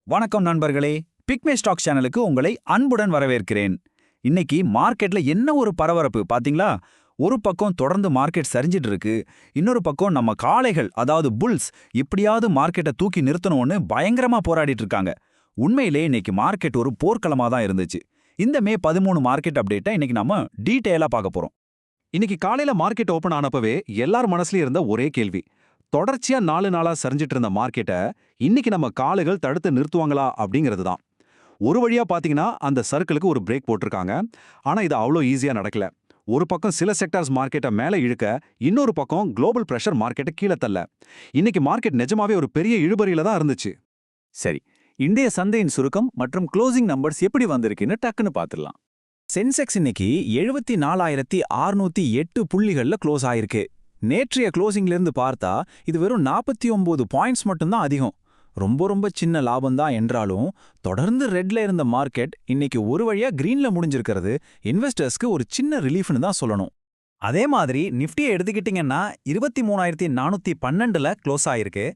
வணக்கம் நண்பர்களே, பிக்மே ஸ்டாக் சேனலுக்கு உங்களை அன்புடன் வரவேற்கிறேன். இன்னைக்கு மார்க்கெட்ல என்ன ஒரு பரபரப்பு பாத்தீங்களா? ஒரு பக்கம் தொடர்ந்து மார்க்கெட் சரிஞ்சிட்டு இருக்கு, இன்னொரு பக்கம் நம்ம காளைகள் அதாவது புல்ஸ் இப்படியாவது மார்க்கெட்டை தூக்கி நிறுத்தணும்னு பயங்கரமா போராடிட்டு இருக்காங்க. உண்மையிலே இன்னைக்கு மார்க்கெட் ஒரு போர்க்களமா தான் இருந்துச்சு. இந்த மே 13 மார்க்கெட் அப்டேட்டை இன்னைக்கு நம்ம டீட்டெயிலா பார்க்க போறோம். இன்னைக்கு காலையில மார்க்கெட் ஓபன் ஆனப்பவே எல்லார் மனசுலயும் இருந்த ஒரே கேள்வி, தொடர்ச்சியா 4 நாளா சரிஞ்சிட்டு இருந்த மார்க்கெட்டை இன்னைக்கு நம்ம காளைகள் தடுத்து நிறுத்துவாங்களா அப்படிங்கிறது தான். ஒரு வழியா பாத்தீங்கன்னா அந்த சர்க்கிளுக்கு ஒரு பிரேக் போட்டிருக்காங்க. ஆனா இது அவ்வளோ ஈஸியா நடக்கல. ஒரு பக்கம் சில செக்டார்ஸ் மார்க்கெட்டை மேல இழுக்க, இன்னொரு பக்கம் குளோபல் பிரஷர் மார்க்கெட்டை கீழே தள்ள. இன்னைக்கு மார்க்கெட் நிஜமாவே ஒரு பெரிய இழுபறியில தான் இருந்துச்சு. சரி, இந்திய சந்தையின் சுருக்கம் மற்றும் க்ளோசிங் நம்பர்ஸ் எப்படி வந்திருக்குன்னு டக்குன்னு பார்த்துடலாம். சென்செக்ஸ் இன்னைக்கு 74,608 புள்ளிகள்ல க்ளோஸ் ஆயிருக்கு. நேற்றைய க்ளோசிங்லேருந்து பார்த்தா இது வெறும் 49 பாயிண்ட்ஸ் மட்டும்தான் அதிகம். ரொம்ப சின்ன லாபம் தான் என்றாலும் தொடர்ந்து ரெட்ல இருந்த மார்க்கெட் இன்னைக்கு ஒரு வழியா கிரீன்ல முடிஞ்சிருக்கிறது இன்வெஸ்டர்ஸ்க்கு ஒரு சின்ன ரிலீஃப்னு தான் சொல்லணும். அதே மாதிரி நிஃப்டியை எடுத்துக்கிட்டிங்கன்னா 23,412ல க்ளோஸ் ஆயிருக்கு.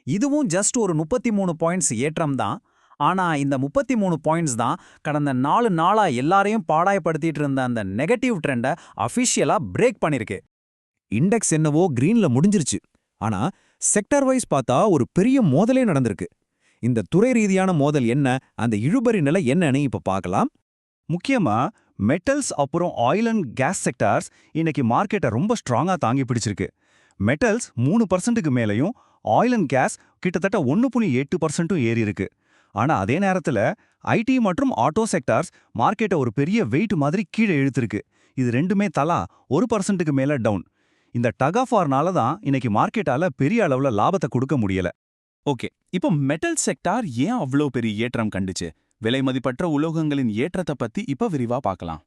இதுவும் ஜஸ்ட் ஒரு 33 பாயிண்ட்ஸ் ஏற்றம் தான். ஆனா இந்த 33 பாயிண்ட்ஸ் தான் கடந்த 4 நாளா எல்லாரையும் பாடாயப்படுத்திட்டு இருந்த அந்த நெகட்டிவ் ட்ரெண்டை அஃபிஷியலா பிரேக் பண்ணிருக்கு. இண்டெக்ஸ் என்னவோ கிரீன்ல முடிஞ்சிருச்சு, ஆனா செக்டார் வைஸ் பார்த்தா ஒரு பெரிய மோதலே நடந்திருக்கு. இந்த துறை ரீதியான மோதல் என்ன, அந்த இழுபறி நிலை என்னன்னு இப்ப பார்க்கலாம். முக்கியமா மெட்டல்ஸ் அப்புறம் ஆயில் அண்ட் கேஸ் செக்டார்ஸ் இன்னைக்கு மார்க்கெட்டை ரொம்ப ஸ்ட்ராங்கா தாங்கி பிடிச்சிருக்கு. மெட்டல்ஸ் 3%க்கு மேலையும், ஆயில் அண்ட் கேஸ் கிட்டத்தட்ட 1.8% ஏறி இருக்கு. ஆனா அதே நேரத்துல ஐடி மற்றும் ஆட்டோ செக்டார்ஸ் மார்க்கெட்டை ஒரு பெரிய வெயிட் மாதிரி கீழே இழுத்திருக்கு. இது ரெண்டுமே தலா 1%க்கு மேல டவுன். இந்த டக் ஆஃப் வார்னால தான் இன்னைக்கு மார்க்கெட்டால பெரிய அளவுல லாபத்தை கொடுக்க முடியல. ஓகே, இப்போ மெட்டல் செக்டார் ஏன் அவ்வளோ பெரிய ஏற்றம் கண்டுச்சு? விலை மதிப்பற்ற உலோகங்களின் ஏற்றத்தை பத்தி இப்ப விரிவா பார்க்கலாம்.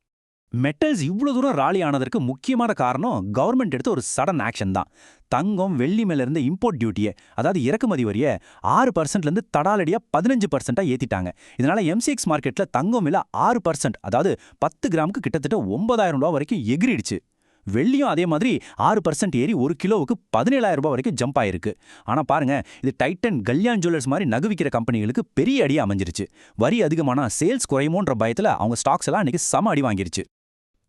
மெட்டல்ஸ் இவ்வளவு தூரம் ராலி ஆனதற்கு முக்கியமான காரணம் கவர்மெண்ட் எடுத்த ஒரு சடன் ஆக்ஷன் தான். தங்கம் வெள்ளி மேல இருந்த இம்போர்ட் டியூட்டியை, அதாவது இறக்குமதி வரியை 6%லேருந்து தடாலடியா 15% ஏத்திட்டாங்க. இதனால எம்சிஎக்ஸ் மார்க்கெட்ல தங்கம் விலை 6%, அதாவது 10 கிராமுக்கு கிட்டத்தட்ட 9,000 ரூபாய் வரைக்கும் எகிரிடுச்சு. வெள்ளியும் அதே மாதிரி 6% ஏறி 1 கிலோவுக்கு 17,000 ரூபாய் வரைக்கும் ஜம்ப் ஆயிருக்கு. ஆனா பாருங்க, இது டைட்டன், கல்யாண் ஜுவல்லர்ஸ் மாதிரி நகுவிக்கிற கம்பெனிகளுக்கு பெரிய அடியா அமைஞ்சிருச்சு. வரி அதிகமானா சேல்ஸ் குறையுமோன்ற பயத்துல அவங்க ஸ்டாக்ஸ் எல்லாம் இன்னைக்கு சம அடி வாங்கிருச்சு.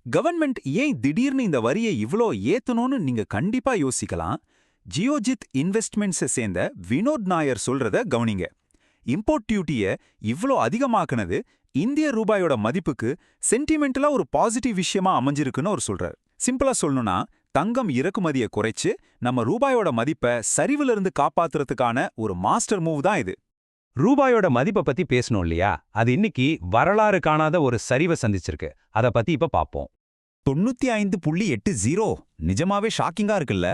கவர்மெண்ட் ஏன் திடீர்னு இந்த வரியை இவ்ளோ ஏத்தணும்னு நீங்க கண்டிப்பா யோசிக்கலாம். ஜியோஜித் இன்வெஸ்ட்மெண்ட்ஸை சேர்ந்த வினோத் நாயர் சொல்றத கவனிங்க. இம்போர்ட் டியூட்டியை இவ்ளோ அதிகமாக்குனது இந்திய ரூபாயோட மதிப்புக்கு சென்டிமெண்டலா ஒரு பாசிட்டிவ் விஷயமா அமைஞ்சிருக்குன்னு அவர் சொல்றார். சிம்பிளா சொல்லணும்னா, தங்கம் இறக்குமதியை குறைச்சு நம்ம ரூபாயோட மதிப்பை சரிவுல இருந்து காப்பாத்துறதுக்கான ஒரு மாஸ்டர் மூவ் தான் இது. ரூபாயோட மதிப்பை பத்தி பேசணும் இல்லையா? அது இன்னைக்கு வரலாறு காணாத ஒரு சரிவை சந்திச்சிருக்கு. அதை பத்தி இப்ப பாப்போம். 95.80 நிஜமாவே ஷாக்கிங்கா இருக்குல்ல.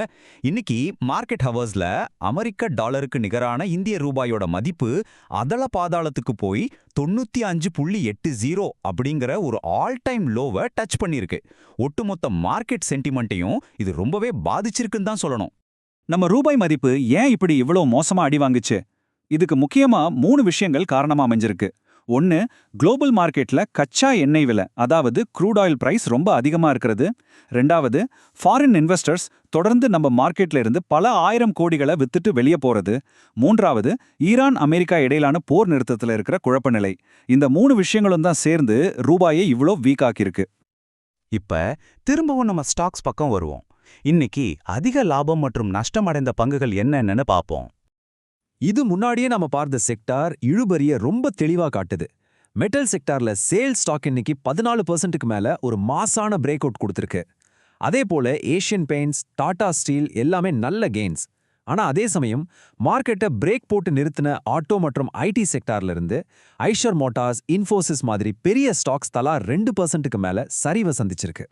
இன்னைக்கு மார்க்கெட் ஹவர்ஸ்ல அமெரிக்க டாலருக்கு நிகரான இந்திய ரூபாயோட மதிப்பு அதல பாதாளத்துக்கு போய் 95.80 அப்படிங்கிற ஒரு ஆல் டைம் லோவை டச் பண்ணிருக்கு. ஒட்டுமொத்த மார்க்கெட் சென்டிமெண்ட்டையும் இது ரொம்பவே பாதிச்சிருக்குன்னு தான் சொல்லணும். நம்ம ரூபாய் மதிப்பு ஏன் இப்படி இவ்வளோ மோசமா அடி வாங்குச்சு? இதுக்கு முக்கியமா 3 விஷயங்கள் காரணமா அமைஞ்சிருக்கு. ஒன்னு, குளோபல் மார்க்கெட்ல கச்சா எண்ணெய் விலை, அதாவது க்ரூட் ஆயில் பிரைஸ் ரொம்ப அதிகமா இருக்கிறது. ரெண்டாவது, ஃபாரின் இன்வெஸ்டர்ஸ் தொடர்ந்து நம்ம மார்க்கெட்ல இருந்து பல 1000 கோடிகளை வித்துட்டு வெளியே போறது. மூன்றாவது, ஈரான் அமெரிக்கா இடையிலான போர் நிறுத்தத்துல இருக்கிற குழப்ப நிலை. இந்த 3 விஷயங்களும் தான் சேர்ந்து ரூபாயை இவ்ளோ வீக் ஆக்கியிருக்கு. இப்ப திரும்பவும் நம்ம ஸ்டாக்ஸ் பக்கம் வருவோம். இன்னைக்கு அதிக லாபம் மற்றும் நஷ்டம் அடைந்த பங்குகள் என்னன்னு பாப்போம். இது முன்னாடியே நம்ம பார்த்த செக்டார் இழுபறிய ரொம்ப தெளிவா காட்டுது. மெட்டல் செக்டார்ல சேல் ஸ்டாக் இன்னைக்கு 14%க்கு மேல ஒரு மாசான பிரேக் அவுட் கொடுத்திருக்கு. அதே போல ஏஷியன் பெயிண்ட்ஸ், டாடா ஸ்டீல் எல்லாமே நல்ல கெயின்ஸ். ஆனா அதே சமயம் மார்க்கெட்டை பிரேக் போட்டு நிறுத்தின ஆட்டோ மற்றும் ஐடி செக்டார்ல இருந்து ஐஷர் மோட்டார்ஸ், இன்ஃபோசிஸ் மாதிரி பெரிய ஸ்டாக்ஸ் தலா 2%க்கு மேல சரிவை சந்திச்சிருக்கு.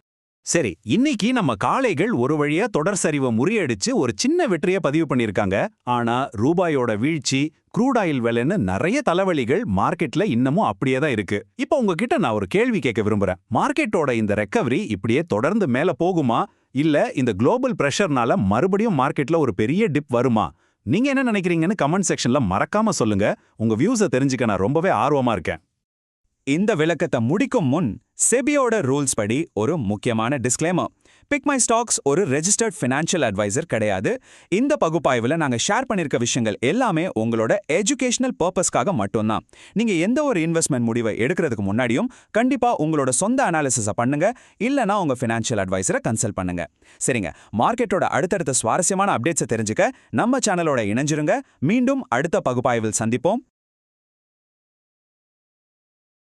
சரி, இன்னைக்கு நம்ம காளைகள் ஒரு வழியா தொடர் சரிவை முறியடிச்சு ஒரு சின்ன வெற்றியை பதிவு பண்ணிருக்காங்க. ஆனா ரூபாயோட வீழ்ச்சி, க்ரூட் ஆயில் விலைன்னு நிறைய தலைவலிகள் மார்க்கெட்ல இன்னமும் அப்படியே தான் இருக்கு. இப்போ உங்ககிட்ட நான் ஒரு கேள்வி கேட்க விரும்புறேன். மார்க்கெட்டோட இந்த ரெக்கவரி இப்படியே தொடர்ந்து மேல போகுமா, இல்ல இந்த குளோபல் பிரஷர்னால மறுபடியும் மார்க்கெட்ல ஒரு பெரிய டிப் வருமா? நீங்க என்ன நினைக்கிறீங்கன்னு கமெண்ட் செக்ஷன்ல மறக்காம சொல்லுங்க. உங்க வியூஸை தெரிஞ்சுக்க நான் ரொம்பவே ஆர்வமா இருக்கேன். இந்த விளக்கத்தை முடிக்கும் முன் செபியோட ரூல்ஸ் படி ஒரு முக்கியமான டிஸ்க்ளைமர். பிக் மை ஸ்டாக்ஸ் ஒரு ரெஜிஸ்டர்ட் ஃபினான்ஷியல் அட்வைசர் கிடையாது. இந்த பகுப்பாய்வில் நாங்கள் ஷேர் பண்ணியிருக்க விஷயங்கள் எல்லாமே உங்களோட எஜுகேஷனல் பர்பஸ்க்காக மட்டும்தான். நீங்க எந்த ஒரு இன்வெஸ்ட்மெண்ட் முடிவை எடுக்கிறதுக்கு முன்னாடியும் கண்டிப்பா உங்களோட சொந்த அனாலிசிஸை பண்ணுங்க, இல்லனா உங்க ஃபினான்ஷியல் அட்வைசரை கன்சல்ட் பண்ணுங்க. சரிங்க, மார்க்கெட்டோட அடுத்தடுத்த சுவாரஸ்யமான அப்டேட்ஸை தெரிஞ்சுக்க நம்ம சேனலோட இணைஞ்சிருங்க. மீண்டும் அடுத்த பகுப்பாய்வில் சந்திப்போம்.